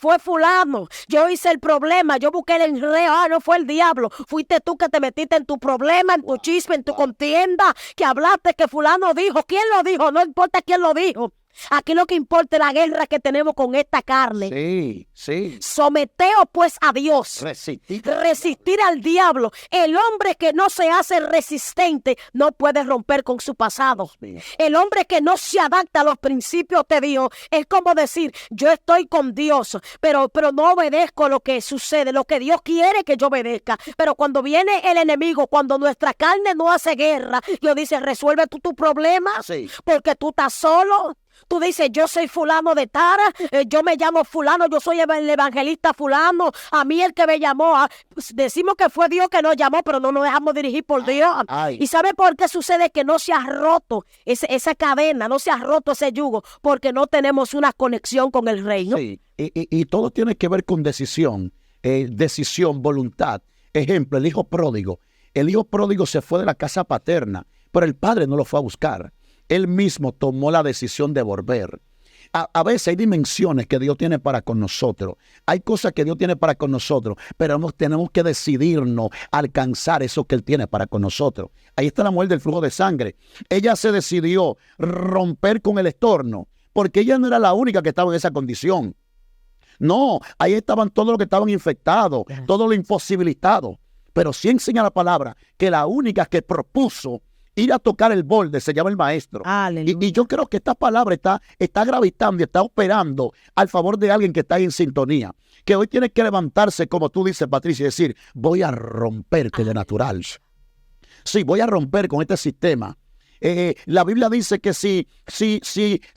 [SPEAKER 1] Fue fulano, yo hice el problema, yo busqué el enredo, no fue el diablo, fuiste tú que te metiste en tu problema, en tu chisme, en tu contienda, que hablaste, que fulano dijo. ¿Quién lo dijo? No importa quién lo dijo. Aquí lo que importa es la guerra que tenemos con esta carne.
[SPEAKER 2] Sí, sí.
[SPEAKER 1] Someteos pues a Dios.
[SPEAKER 2] Resistir
[SPEAKER 1] al diablo. El hombre que no se hace resistente no puede romper con su pasado. El hombre que no se adapta a los principios de Dios es como decir, yo estoy con Dios, pero no obedezco lo que sucede, lo que Dios quiere que yo obedezca. Pero cuando viene el enemigo, cuando nuestra carne no hace guerra, Dios dice, resuelve tú tu problema, porque tú estás solo. Tú dices, yo soy fulano de Tara, yo me llamo fulano, yo soy el evangelista fulano, a mí el que me llamó, pues decimos que fue Dios que nos llamó, pero no nos dejamos dirigir por Dios. ¿Y sabe por qué sucede? Que no se ha roto esa cadena, no se ha roto ese yugo, porque no tenemos una conexión con el reino.
[SPEAKER 2] Sí, y todo tiene que ver con decisión, voluntad. Ejemplo, el hijo pródigo. El hijo pródigo se fue de la casa paterna, pero el padre no lo fue a buscar. Él mismo tomó la decisión de volver. A veces hay dimensiones que Dios tiene para con nosotros. Hay cosas que Dios tiene para con nosotros, pero tenemos que decidirnos a alcanzar eso que Él tiene para con nosotros. Ahí está la mujer del flujo de sangre. Ella se decidió romper con el estorno, porque ella no era la única que estaba en esa condición. No, ahí estaban todos los que estaban infectados, todos los imposibilitados. Pero sí enseña la palabra que la única que propuso ir a tocar el borde se llama el maestro. Y yo creo que esta palabra está gravitando y está operando al favor de alguien que está ahí en sintonía. Que hoy tiene que levantarse, como tú dices, Patricia, y decir, voy a romperte de natural. Sí, voy a romper con este sistema. La Biblia dice que si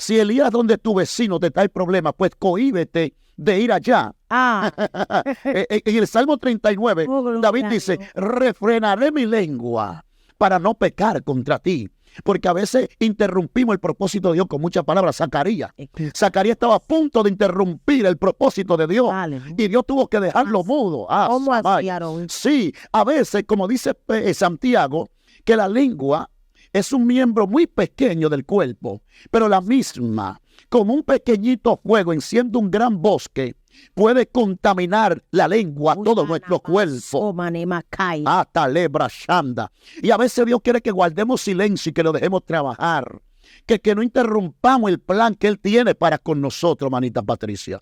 [SPEAKER 2] Elías donde tu vecino te trae problemas, pues cohíbete de ir allá. En el Salmo 39, David dice, refrenaré mi lengua para no pecar contra ti. Porque a veces interrumpimos el propósito de Dios con muchas palabras. Zacarías estaba a punto de interrumpir el propósito de Dios. Y Dios tuvo que dejarlo mudo.
[SPEAKER 1] ¿Cómo hacían?
[SPEAKER 2] Sí, a veces, como dice Santiago, que la lengua es un miembro muy pequeño del cuerpo, pero la misma, como un pequeñito fuego enciende un gran bosque, puede contaminar la lengua, todo nuestro cuerpo. Y a veces Dios quiere que guardemos silencio y que lo dejemos trabajar. Que no interrumpamos el plan que Él tiene para con nosotros, manita Patricia.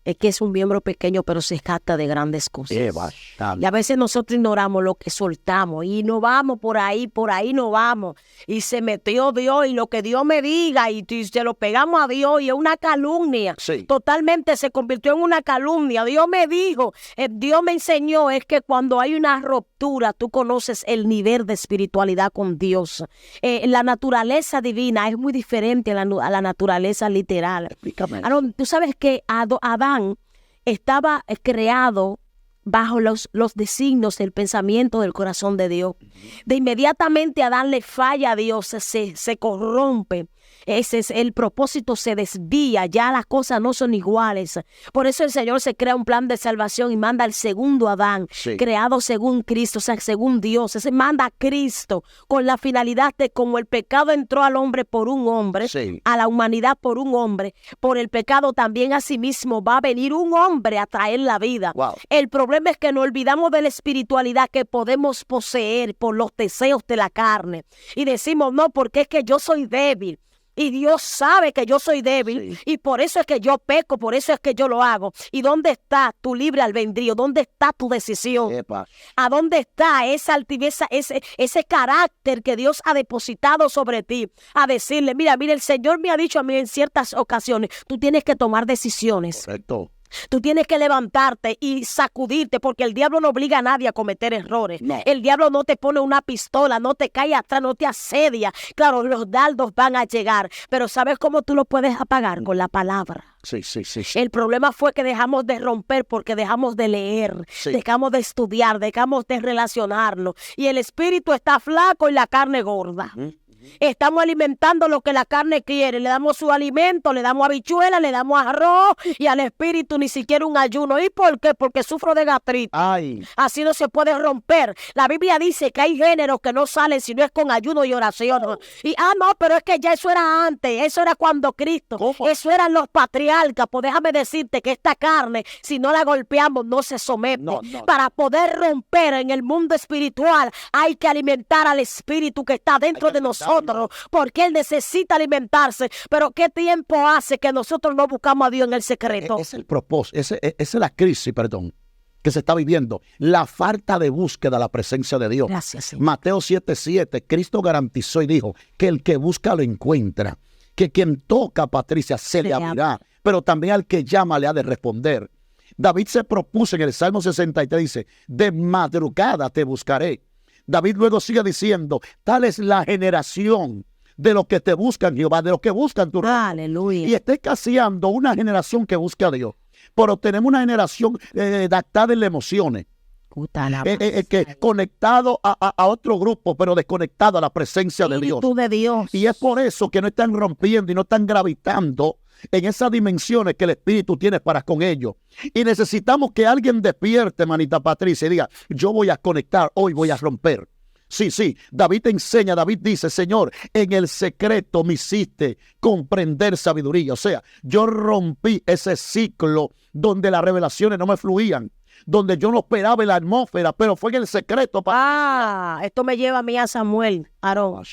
[SPEAKER 1] Es que es un miembro pequeño, pero se jacta de grandes cosas. Y a veces nosotros ignoramos lo que soltamos y no vamos por ahí no vamos. Y se metió Dios y lo que Dios me diga y se lo pegamos a Dios y es una calumnia. Totalmente se convirtió en una calumnia. Dios me dijo, Dios me enseñó, es que cuando hay una ruptura, tú conoces el nivel de espiritualidad con Dios. La naturaleza divina es muy diferente a la naturaleza literal.
[SPEAKER 2] Explícame.
[SPEAKER 1] Tú sabes que Adán estaba creado bajo los designios del pensamiento del corazón de Dios. De inmediatamente Adán le falla a Dios, se corrompe. Ese es el propósito, se desvía, ya las cosas no son iguales. Por eso el Señor se crea un plan de salvación y manda al segundo Adán, creado según Cristo, o sea, según Dios. Se manda a Cristo con la finalidad de como el pecado entró al hombre por un hombre, a la humanidad por un hombre, por el pecado también asimismo va a venir un hombre a traer la vida. El problema es que nos olvidamos de la espiritualidad que podemos poseer por los deseos de la carne. Y decimos, no, porque es que yo soy débil. Y Dios sabe que yo soy débil y por eso es que yo peco, por eso es que yo lo hago. ¿Y dónde está tu libre albedrío? ¿Dónde está tu decisión? ¿A dónde está esa altiveza, ese carácter que Dios ha depositado sobre ti? A decirle, mira, el Señor me ha dicho a mí en ciertas ocasiones, tú tienes que tomar decisiones.
[SPEAKER 2] Correcto.
[SPEAKER 1] Tú tienes que levantarte y sacudirte porque el diablo no obliga a nadie a cometer errores. El diablo no te pone una pistola, no te cae atrás, no te asedia. Claro, los dardos van a llegar, pero ¿sabes cómo tú lo puedes apagar? Con la palabra.
[SPEAKER 2] Sí.
[SPEAKER 1] El problema fue que dejamos de romper porque dejamos de leer, dejamos de estudiar, dejamos de relacionarnos. Y el espíritu está flaco y la carne gorda. Estamos alimentando lo que la carne quiere. Le damos su alimento, le damos habichuela, le damos arroz y al espíritu ni siquiera un ayuno. ¿Y por qué? Porque sufro de gastritis.
[SPEAKER 2] Ay.
[SPEAKER 1] Así no se puede romper. La Biblia dice que hay géneros que no salen si no es con ayuno y oración. Y no, pero es que ya eso era antes. Eso era cuando Cristo.
[SPEAKER 2] ¿Cómo?
[SPEAKER 1] Eso eran los patriarcas. Pues déjame decirte que esta carne, si no la golpeamos, no se somete.
[SPEAKER 2] No.
[SPEAKER 1] Para poder romper en el mundo espiritual, hay que alimentar al espíritu que está dentro de nosotros, porque él necesita alimentarse. Pero ¿qué tiempo hace que nosotros no buscamos a Dios en el secreto?
[SPEAKER 2] Es el propósito, esa es la crisis, que se está viviendo. La falta de búsqueda de la presencia de Dios.
[SPEAKER 1] Gracias, Señor.
[SPEAKER 2] Mateo 7:7, Cristo garantizó y dijo que el que busca lo encuentra, que quien toca, Patricia, se le abrirá, pero también al que llama le ha de responder. David se propuso en el Salmo 63, dice, de madrugada te buscaré. David luego sigue diciendo, tal es la generación de los que te buscan, Jehová, de los que buscan tu rostro.
[SPEAKER 1] Aleluya.
[SPEAKER 2] Y está escaseando una generación que busca a Dios. Pero tenemos una generación adaptada en las emociones. Que conectado a otro grupo, pero desconectado a la presencia de Dios.
[SPEAKER 1] Espíritu de Dios.
[SPEAKER 2] Y es por eso que no están rompiendo y no están gravitando en esas dimensiones que el Espíritu tiene para con ellos. Y necesitamos que alguien despierte, manita Patricia, y diga, yo voy a conectar, hoy voy a romper. Sí, David te enseña, David dice, Señor, en el secreto me hiciste comprender sabiduría. O sea, yo rompí ese ciclo donde las revelaciones no me fluían, donde yo no esperaba en la atmósfera, pero fue en el secreto.
[SPEAKER 1] Esto me lleva a mí a Samuel, Aarón.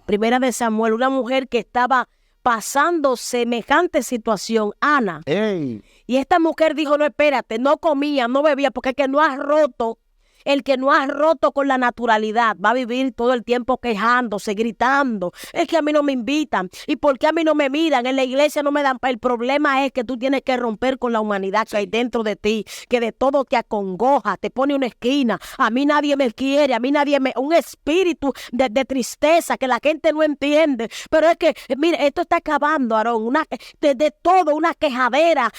[SPEAKER 1] Primera de Samuel, una mujer que estaba pasando semejante situación, Ana.
[SPEAKER 2] Ey.
[SPEAKER 1] Y esta mujer dijo, no, espérate, no comía, no bebía, porque es que no has roto. El que no ha roto con la naturalidad va a vivir todo el tiempo quejándose, gritando. Es que a mí no me invitan. ¿Y por qué a mí no me miran? En la iglesia no me dan. El problema es que tú tienes que romper con la humanidad que hay dentro de ti, que de todo te acongoja, te pone una esquina. A mí nadie me quiere, a mí nadie me... Un espíritu de tristeza que la gente no entiende. Pero es que, mire, esto está acabando, Aarón. De todo, una quejadera.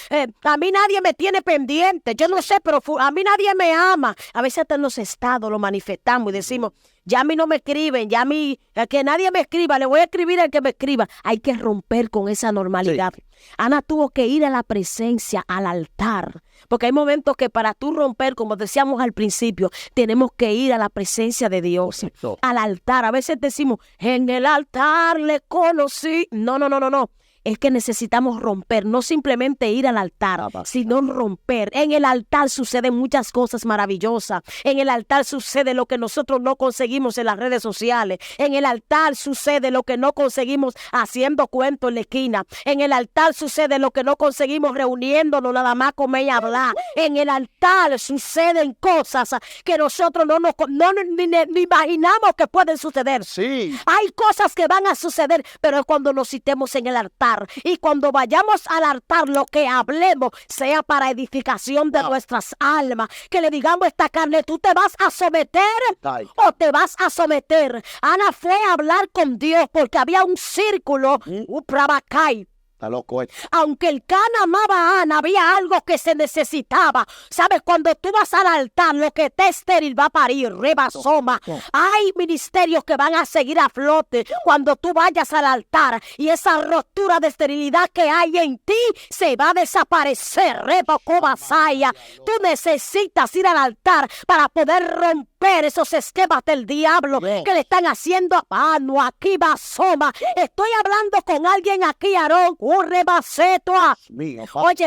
[SPEAKER 1] A mí nadie me tiene pendiente. Yo no sé, pero a mí nadie me ama. A veces hasta en los estados lo manifestamos y decimos, ya a mí no me escriben, ya a mí, que nadie me escriba, le voy a escribir al que me escriba. Hay que romper con esa normalidad. Sí. Ana tuvo que ir a la presencia, al altar, porque hay momentos que para tú romper, como decíamos al principio, tenemos que ir a la presencia de Dios, al altar. A veces decimos, en el altar le conocí. No. Es que necesitamos romper, no simplemente ir al altar, sino romper. En el altar suceden muchas cosas maravillosas. En el altar sucede lo que nosotros no conseguimos en las redes sociales. En el altar sucede lo que no conseguimos haciendo cuentos en la esquina. En el altar sucede lo que no conseguimos reuniéndonos nada más comer y hablar. En el altar suceden cosas que nosotros ni imaginamos que pueden suceder.
[SPEAKER 2] Sí.
[SPEAKER 1] Hay cosas que van a suceder, pero es cuando nos citemos en el altar. Y cuando vayamos al altar, lo que hablemos sea para edificación de nuestras almas. Que le digamos a esta carne, ¿tú te vas a someter o te vas a someter? Ana fue a hablar con Dios porque había un círculo,
[SPEAKER 2] Está loco.
[SPEAKER 1] Aunque el Cana amaba a Ana, había algo que se necesitaba. ¿Sabes? Cuando tú vas al altar, lo que te estéril va a parir, rebasoma. Hay ministerios que van a seguir a flote cuando tú vayas al altar. Y esa ruptura de esterilidad que hay en ti se va a desaparecer. Rebacobasaya. Tú necesitas ir al altar para poder romper esos esquemas del diablo que le están haciendo a mano. Aquí basoma. Estoy hablando con alguien aquí, Aarón. Oye,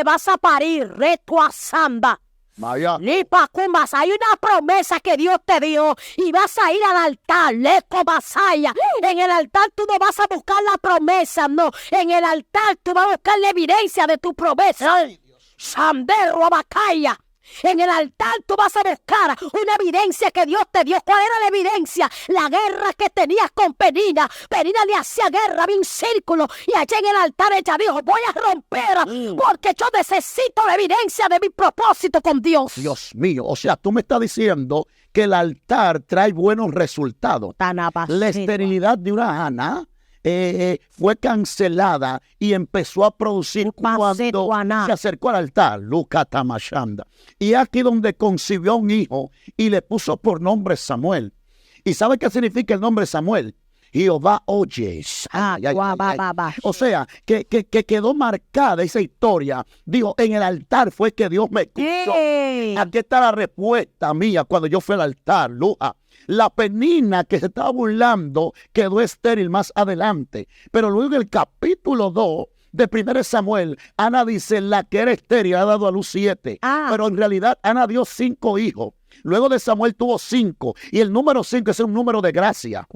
[SPEAKER 1] vas a parir, reto a samba. Hay una promesa que Dios te dio y vas a ir al altar. En el altar tú no vas a buscar la promesa, no. En el altar tú vas a buscar la evidencia de tu promesa. Sandero Abacaya. En el altar tú vas a buscar una evidencia que Dios te dio. ¿Cuál era la evidencia? La guerra que tenías con Penina. Penina le hacía guerra, había un círculo. Y allá en el altar ella dijo, voy a romper porque yo necesito la evidencia de mi propósito con Dios.
[SPEAKER 2] Dios mío, o sea, tú me estás diciendo que el altar trae buenos resultados. La esterilidad de una Ana fue cancelada y empezó a producir cuando se acercó al altar. Luca Tamashanda. Y aquí donde concibió un hijo y le puso por nombre Samuel. ¿Y sabe qué significa el nombre Samuel? Jehová oye. O sea, que quedó marcada esa historia. Digo, en el altar fue que Dios me escuchó. Aquí está la respuesta mía cuando yo fui al altar, Luja. La penina que se estaba burlando quedó estéril más adelante. Pero luego en el capítulo 2 de 1 Samuel, Ana dice, la que era estéril ha dado a luz 7. Pero en realidad Ana dio 5 hijos. Luego de Samuel tuvo 5. Y el número 5 es un número de gracia.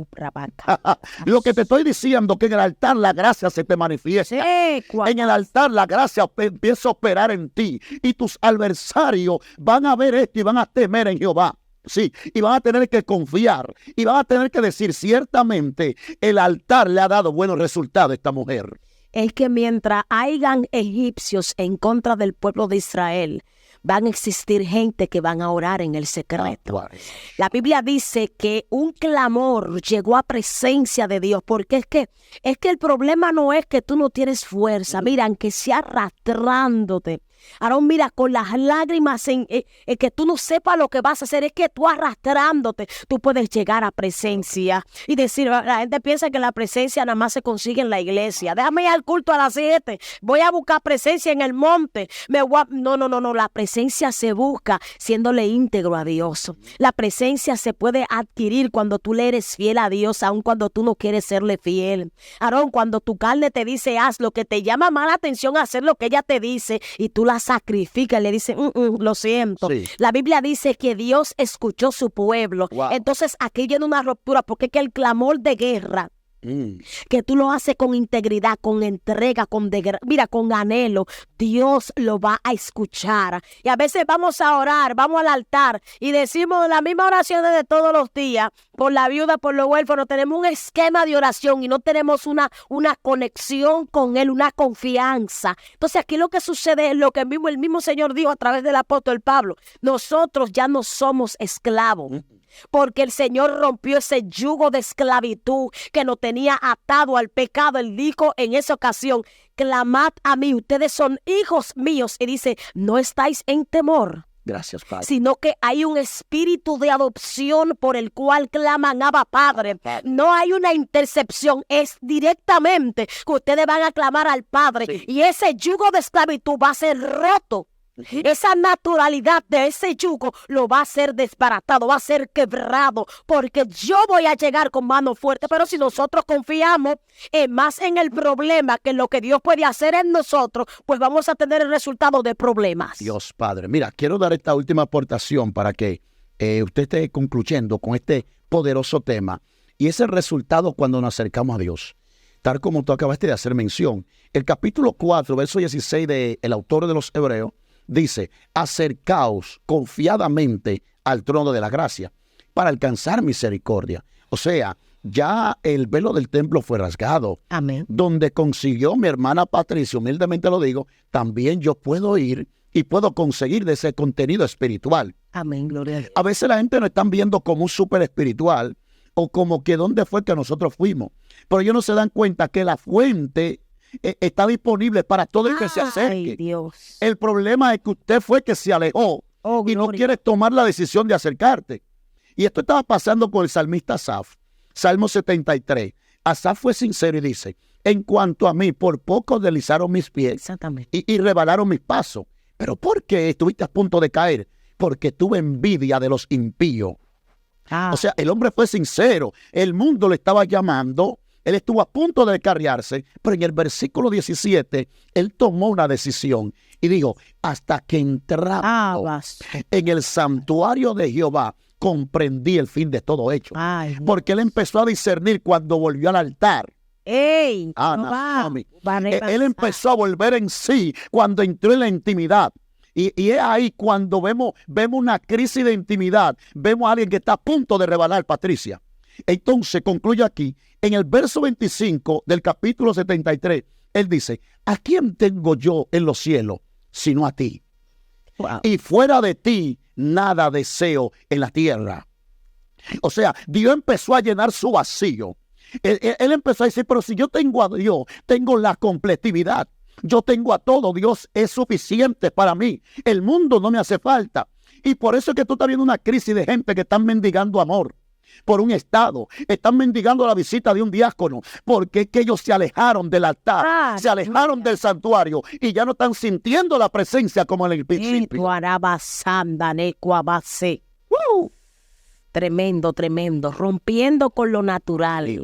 [SPEAKER 2] Lo que te estoy diciendo, que en el altar la gracia se te manifiesta. En el altar la gracia empieza a operar en ti. Y tus adversarios van a ver esto y van a temer en Jehová. Sí, y van a tener que confiar. Y van a tener que decir, ciertamente, el altar le ha dado buenos resultados a esta mujer.
[SPEAKER 1] Es que mientras hayan egipcios en contra del pueblo de Israel, van a existir gente que van a orar en el secreto. La Biblia dice que un clamor llegó a presencia de Dios, porque es que el problema no es que tú no tienes fuerza. Mira, aunque sea arrastrándote. Aarón, mira, con las lágrimas en que tú no sepas lo que vas a hacer, es que tú arrastrándote, tú puedes llegar a presencia y decir, la gente piensa que la presencia nada más se consigue en la iglesia. Déjame ir al culto a las 7, voy a buscar presencia en el monte. No, la presencia se busca siéndole íntegro a Dios. La presencia se puede adquirir cuando tú le eres fiel a Dios, aun cuando tú no quieres serle fiel. Aarón, cuando tu carne te dice haz lo que te llama más la atención, hacer lo que ella te dice y tú la sacrifica y le dice, lo siento. Sí. La Biblia dice que Dios escuchó su pueblo. Wow. Entonces aquí viene una ruptura, porque es que el clamor de guerra, que tú lo haces con integridad, con entrega, con anhelo, Dios lo va a escuchar. Y a veces vamos a orar, vamos al altar y decimos la misma oración de todos los días, por la viuda, por los huérfanos. Tenemos un esquema de oración y no tenemos una conexión con Él, una confianza. Entonces aquí lo que sucede es lo que el mismo Señor dijo a través del apóstol Pablo: nosotros ya no somos esclavos, porque el Señor rompió ese yugo de esclavitud que nos tenía atado al pecado. Él dijo en esa ocasión, clamad a mí, ustedes son hijos míos. Y dice, no estáis en temor.
[SPEAKER 2] Gracias, Padre.
[SPEAKER 1] Sino que hay un espíritu de adopción por el cual claman Abba, Padre. No hay una intercepción, es directamente que ustedes van a clamar al Padre. Sí. Y ese yugo de esclavitud va a ser roto. Esa naturalidad de ese yugo lo va a ser desbaratado, va a ser quebrado, porque yo voy a llegar con mano fuerte. Pero si nosotros confiamos más en el problema que en lo que Dios puede hacer en nosotros, pues vamos a tener el resultado de problemas.
[SPEAKER 2] Dios Padre, mira, quiero dar esta última aportación para que usted esté concluyendo con este poderoso tema, y es el resultado cuando nos acercamos a Dios. Tal como tú acabaste de hacer mención, el capítulo 4, verso 16 del autor de los Hebreos, dice, acercaos confiadamente al trono de la gracia para alcanzar misericordia. O sea, ya el velo del templo fue rasgado.
[SPEAKER 1] Amén.
[SPEAKER 2] Donde consiguió mi hermana Patricia, humildemente lo digo, también yo puedo ir y puedo conseguir de ese contenido espiritual.
[SPEAKER 1] Amén, gloria a Dios.
[SPEAKER 2] A veces la gente nos están viendo como un súper espiritual o como que dónde fue que nosotros fuimos. Pero ellos no se dan cuenta que la fuente está disponible para todo el que se acerque.
[SPEAKER 1] Ay, Dios.
[SPEAKER 2] El problema es que usted fue que se alejó y no quieres tomar la decisión de acercarte. Y esto estaba pasando con el salmista Asaf. Salmo 73. Asaf fue sincero y dice, en cuanto a mí, por poco deslizaron mis pies.
[SPEAKER 1] Exactamente.
[SPEAKER 2] Y rebalaron mis pasos. ¿Pero por qué estuviste a punto de caer? Porque tuve envidia de los impíos. O sea, el hombre fue sincero. El mundo le estaba llamando. Él estuvo a punto de descarriarse, pero en el versículo 17, él tomó una decisión y dijo, hasta que entramos en el santuario de Jehová, comprendí el fin de todo hecho. Porque él empezó a discernir cuando volvió al altar.
[SPEAKER 1] Él
[SPEAKER 2] empezó a volver en sí cuando entró en la intimidad. Y es ahí cuando vemos una crisis de intimidad, vemos a alguien que está a punto de rebalar, Patricia. Entonces, concluye aquí, en el verso 25 del capítulo 73, él dice, ¿a quién tengo yo en los cielos sino a ti? Wow. Y fuera de ti, nada deseo en la tierra. O sea, Dios empezó a llenar su vacío. Él empezó a decir, pero si yo tengo a Dios, tengo la completividad. Yo tengo a todo, Dios es suficiente para mí. El mundo no me hace falta. Y por eso es que tú estás viendo una crisis de gente que están mendigando amor. por un estado, están mendigando la visita de un diácono, porque es que ellos se alejaron del altar, se alejaron del santuario y ya no están sintiendo la presencia como en el principio.
[SPEAKER 1] Tremendo, tremendo, rompiendo con lo natural.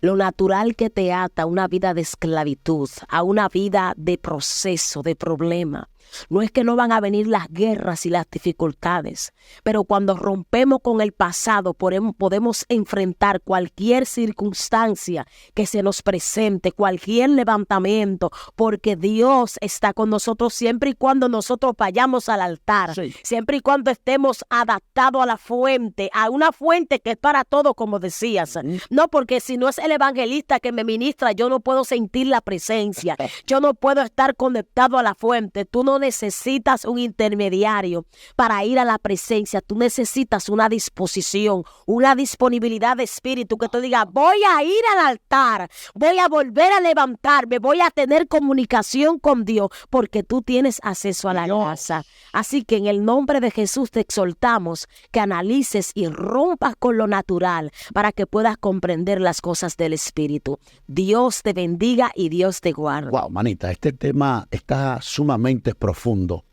[SPEAKER 1] Lo natural que te ata a una vida de esclavitud, a una vida de proceso, de problema. No es que no van a venir las guerras y las dificultades, pero cuando rompemos con el pasado podemos enfrentar cualquier circunstancia que se nos presente, cualquier levantamiento, porque Dios está con nosotros siempre y cuando nosotros vayamos al altar, siempre y cuando estemos adaptados a la fuente, a una fuente que es para todo, como decías. No, porque si no es el evangelista que me ministra, yo no puedo sentir la presencia, yo no puedo estar conectado a la fuente. Tú no necesitas un intermediario para ir a la presencia. Tú necesitas una disposición, una disponibilidad de espíritu que tú digas, voy a ir al altar, voy a volver a levantarme, voy a tener comunicación con Dios, porque tú tienes acceso a la casa. Así que en el nombre de Jesús te exhortamos que analices y rompas con lo natural para que puedas comprender las cosas del espíritu. Dios te bendiga y Dios te guarde.
[SPEAKER 2] Wow, manita, este tema está sumamente profundo.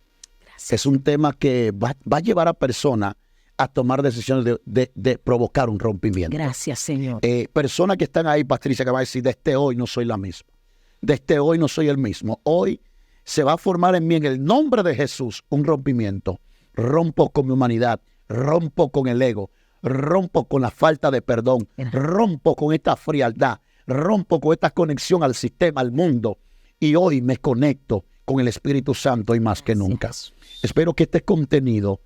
[SPEAKER 1] Gracias.
[SPEAKER 2] Es un tema que va a llevar a personas a tomar decisiones de provocar un rompimiento.
[SPEAKER 1] Gracias, Señor.
[SPEAKER 2] Personas que están ahí, Patricia, que va a decir, desde hoy no soy la misma. Desde hoy no soy el mismo. Hoy se va a formar en mí, en el nombre de Jesús, un rompimiento. Rompo con mi humanidad, rompo con el ego, rompo con la falta de perdón, rompo con esta frialdad, rompo con esta conexión al sistema, al mundo. Y hoy me conecto con el Espíritu Santo y más que nunca. Espero que este contenido,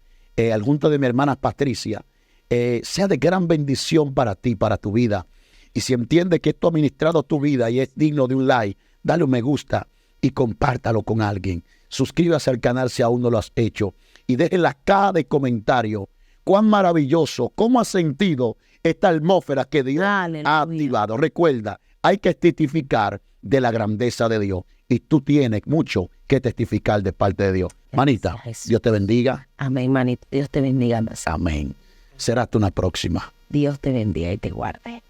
[SPEAKER 2] junto de mi hermana Patricia, sea de gran bendición para ti, para tu vida. Y si entiendes que esto ha ministrado tu vida y es digno de un like, dale un me gusta y compártalo con alguien. Suscríbase al canal si aún no lo has hecho. Y deje en la caja de comentarios cuán maravilloso, cómo has sentido esta atmósfera que Dios ha activado. Recuerda, hay que testificar de la grandeza de Dios. Y tú tienes mucho que testificar de parte de Dios. Manita, Dios te bendiga.
[SPEAKER 1] Amén, manita. Dios te bendiga.
[SPEAKER 2] Amén. Será hasta una próxima.
[SPEAKER 1] Dios te bendiga y te guarde.